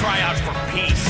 cry out for peace.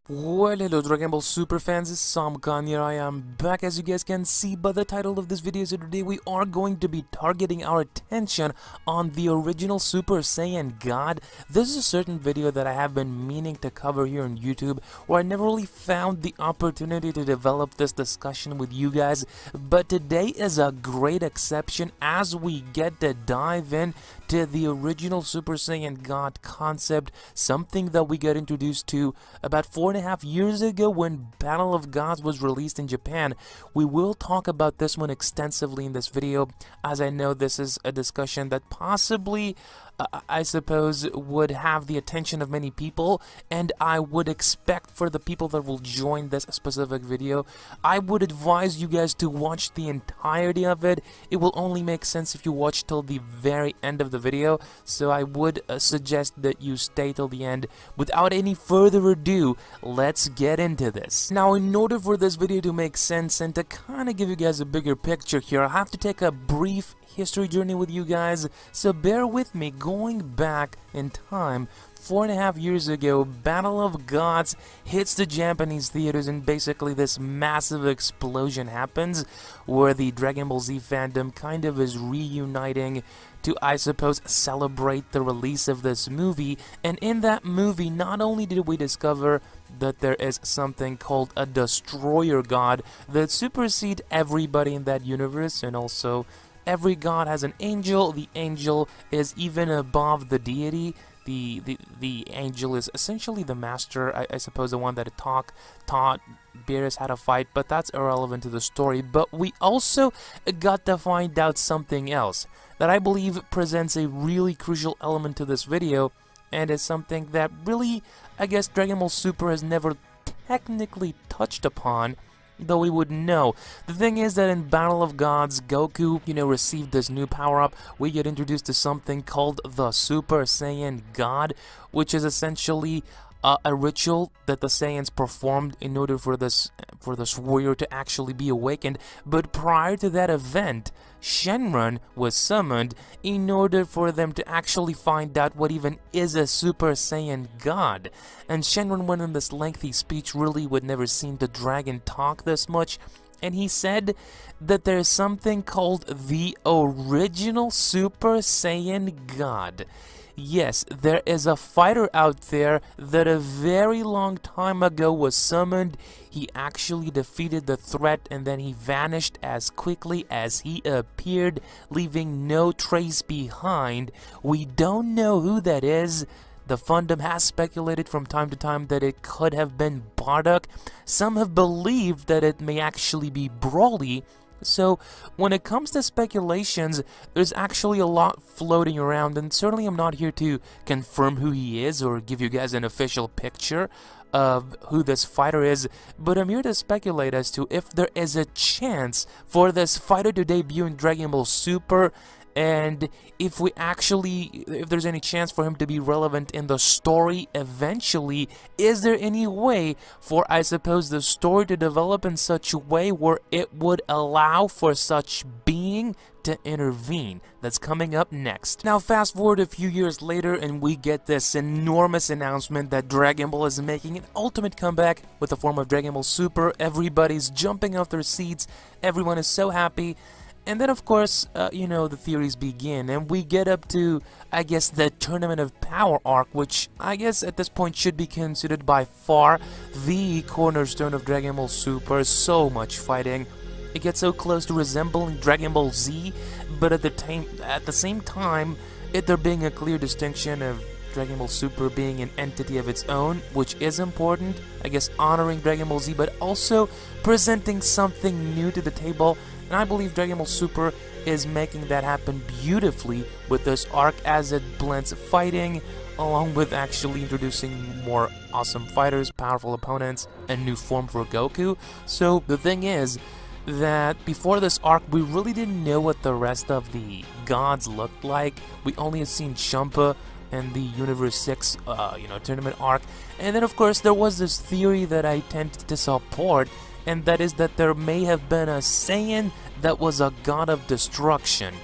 Well, hello Dragon Ball Super fans, it's Sam Khan here. I am back, as you guys can see by the title of this video. So today we are going to be targeting our attention on the original Super Saiyan God. This is a certain video that I have been meaning to cover here on YouTube, where I never really found the opportunity to develop this discussion with you guys. But today is a great exception as we get to dive in to the original Super Saiyan God concept, something that we got introduced to about 4.5 years ago when Battle of Gods was released in Japan. We will talk about this one extensively in this video, as I know this is a discussion that possibly I suppose would have the attention of many people, and I would expect for the people that will join this specific video, I would advise you guys to watch the entirety of it. It will only make sense if you watch till the very end of the video, so I would suggest that you stay till the end. Without any further ado, let's get into this. Now, in order for this video to make sense and to kind of give you guys a bigger picture here, I have to take a brief history journey with you guys, so bear with me. Going back in time, 4.5 years ago, Battle of Gods hits the Japanese theaters, and basically this massive explosion happens where the Dragon Ball Z fandom kind of is reuniting to, I suppose, celebrate the release of this movie. And in that movie, not only did we discover that there is something called a destroyer god that supersedes everybody in that universe, and also every god has an angel. The angel is even above the deity. The angel is essentially the master, I suppose, the one that taught Beerus how to fight, but that's irrelevant to the story. But we also got to find out something else that I believe presents a really crucial element to this video, and is something that really, I guess, Dragon Ball Super has never technically touched upon, though we would know. The thing is that in Battle of Gods, Goku, received this new power-up. We get introduced to something called the Super Saiyan God, which is essentially a ritual that the Saiyans performed in order for this warrior to actually be awakened. But prior to that event, Shenron was summoned in order for them to actually find out what even is a Super Saiyan God. And Shenron went in this lengthy speech. Really would never seen the dragon talk this much. And he said that there's something called the original Super Saiyan God. Yes, there is a fighter out there that a very long time ago was summoned. He actually defeated the threat, and then he vanished as quickly as he appeared, leaving no trace behind. We don't know who that is. The fandom has speculated from time to time that it could have been Bardock. Some have believed that it may actually be Broly. So, when it comes to speculations, there's actually a lot floating around, and certainly I'm not here to confirm who he is or give you guys an official picture of who this fighter is, but I'm here to speculate as to if there is a chance for this fighter to debut in Dragon Ball Super, and if there's any chance for him to be relevant in the story eventually. Is there any way for, I suppose, the story to develop in such a way where it would allow for such being to intervene? That's coming up next. Now, fast forward a few years later, and we get this enormous announcement that Dragon Ball is making an ultimate comeback with the form of Dragon Ball Super. Everybody's jumping off their seats. Everyone is so happy. And then, of course, the theories begin, and we get up to, I guess, the Tournament of Power arc, which I guess at this point should be considered by far the cornerstone of Dragon Ball Super. So much fighting. It gets so close to resembling Dragon Ball Z, but at the same time, there being a clear distinction of Dragon Ball Super being an entity of its own, which is important, I guess, honoring Dragon Ball Z, but also presenting something new to the table. And I believe Dragon Ball Super is making that happen beautifully with this arc, as it blends fighting along with actually introducing more awesome fighters, powerful opponents, and new form for Goku. So the thing is that before this arc, we really didn't know what the rest of the gods looked like. We only had seen Champa and the Universe 6, tournament arc. And then, of course, there was this theory that I tend to support, and that is that there may have been a Saiyan that was a god of destruction.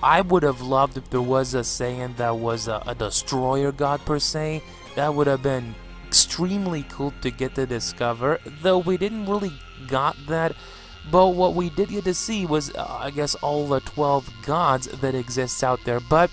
I would have loved if there was a Saiyan that was a destroyer god per se. That would have been extremely cool to get to discover, though we didn't really got that. But what we did get to see was, I guess, all the 12 gods that exists out there. But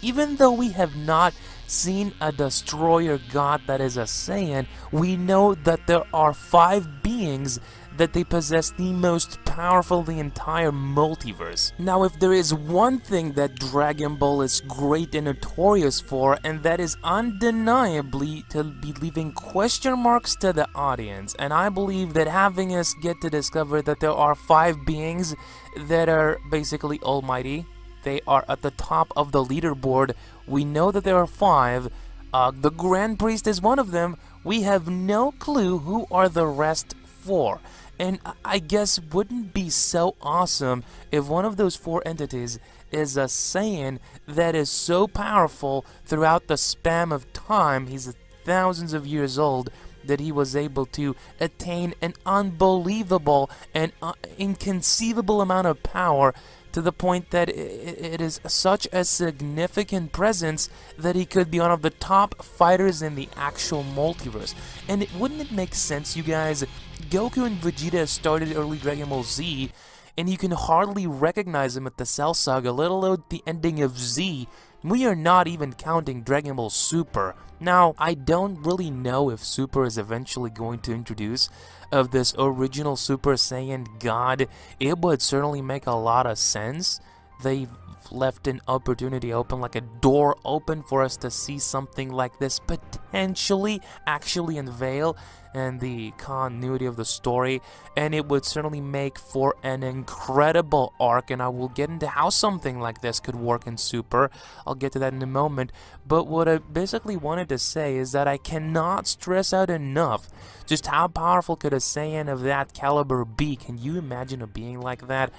even though we have not seen a destroyer god that is a Saiyan, we know that there are 5 beings that they possess the most powerful in the entire multiverse. Now, if there is one thing that Dragon Ball is great and notorious for, and that is undeniably to be leaving question marks to the audience, and I believe that having us get to discover that there are 5 beings that are basically almighty. They are at the top of the leaderboard. We know that there are 5. The Grand Priest is one of them. We have no clue who are the rest 4. And I guess wouldn't it be so awesome if one of those 4 entities is a Saiyan that is so powerful throughout the span of time, he's thousands of years old, that he was able to attain an unbelievable and inconceivable amount of power, to the point that it is such a significant presence that he could be one of the top fighters in the actual multiverse. And wouldn't it make sense, you guys? Goku and Vegeta started early Dragon Ball Z, and you can hardly recognize him at the Cell Saga, let alone the ending of Z. We are not even counting Dragon Ball Super. Now, I don't really know if Super is eventually going to introduce of this original Super Saiyan God. It would certainly make a lot of sense. They've left an opportunity open, like a door open, for us to see something like this potentially actually unveil and the continuity of the story, and it would certainly make for an incredible arc, and I will get into how something like this could work in Super. I'll get to that in a moment. But what I basically wanted to say is that I cannot stress out enough just how powerful could a Saiyan of that caliber be. Can you imagine a being like that?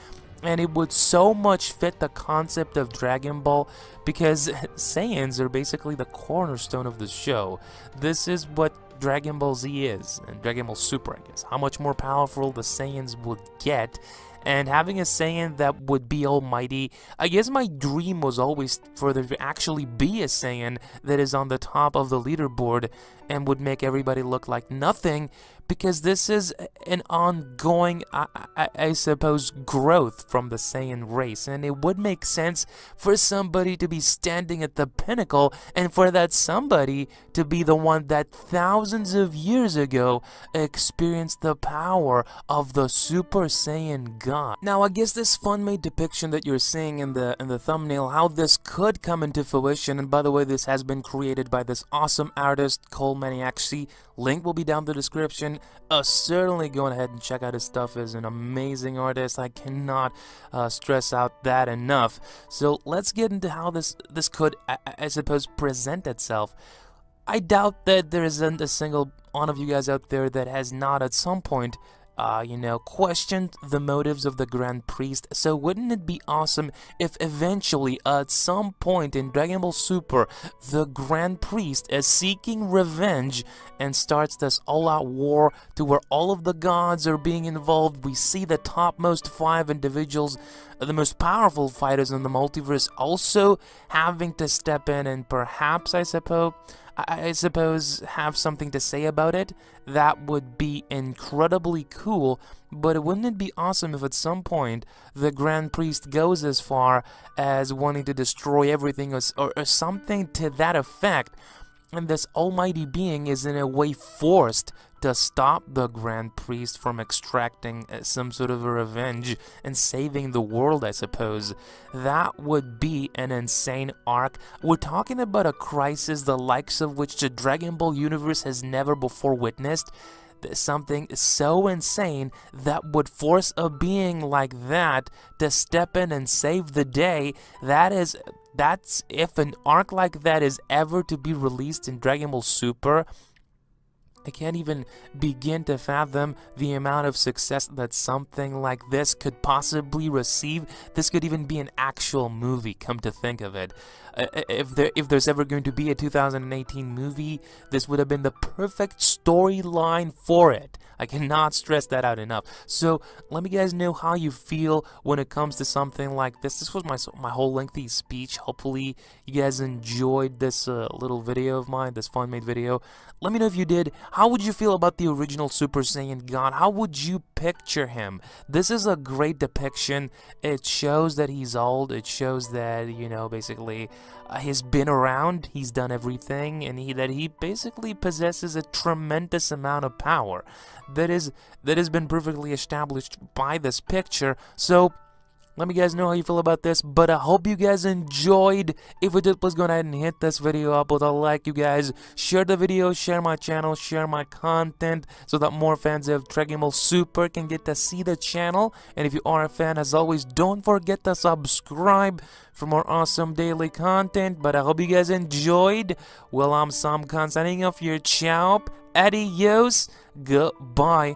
And it would so much fit the concept of Dragon Ball, because Saiyans are basically the cornerstone of the show. This is what Dragon Ball Z is, and Dragon Ball Super, I guess. How much more powerful the Saiyans would get, and having a Saiyan that would be almighty. I guess my dream was always for there to actually be a Saiyan that is on the top of the leaderboard and would make everybody look like nothing, because this is an ongoing, I suppose, growth from the Saiyan race, and it would make sense for somebody to be standing at the pinnacle, and for that somebody to be the one that thousands of years ago experienced the power of the Super Saiyan God. Now, I guess this fun-made depiction that you're seeing in the thumbnail, how this could come into fruition, and by the way, this has been created by this awesome artist, Cole Maniaci. Link will be down in the description. Certainly go ahead and check out his stuff. As an amazing artist, I cannot stress out that enough. So let's get into how this could, I suppose, present itself. I doubt that there isn't a single one of you guys out there that has not at some point questioned the motives of the Grand Priest. So wouldn't it be awesome if eventually, at some point in Dragon Ball Super, the Grand Priest is seeking revenge and starts this all-out war to where all of the gods are being involved. We see the topmost 5 individuals, the most powerful fighters in the multiverse, also having to step in and perhaps, I suppose, have something to say about it. That would be incredibly cool, but wouldn't it be awesome if at some point the Grand Priest goes as far as wanting to destroy everything or something to that effect, and this almighty being is in a way forced to stop the Grand Priest from extracting some sort of a revenge and saving the world, I suppose. That would be an insane arc. We're talking about a crisis the likes of which the Dragon Ball universe has never before witnessed. Something so insane that would force a being like that to step in and save the day. That's if an arc like that is ever to be released in Dragon Ball Super, I can't even begin to fathom the amount of success that something like this could possibly receive. This could even be an actual movie, come to think of it. If there's ever going to be a 2018 movie, this would have been the perfect storyline for it. I cannot stress that out enough. So let me guys know how you feel when it comes to something like this. This was my whole lengthy speech. Hopefully you guys enjoyed this little video of mine, this fun-made video. Let me know if you did. How would you feel about the original Super Saiyan God? How would you picture him? This is a great depiction. It shows that he's old. It shows that, you know, basically he's been around, he's done everything, and that he basically possesses a tremendous amount of power that has been perfectly established by this picture. So let me guys know how you feel about this, but I hope you guys enjoyed. If you did, please go ahead and hit this video up with a like, you guys. Share the video, share my channel, share my content, so that more fans of Dragon Ball Super can get to see the channel. And if you are a fan, as always, don't forget to subscribe for more awesome daily content. But I hope you guys enjoyed. Well, I'm Sam Khan signing off here. Ciao, adios, goodbye.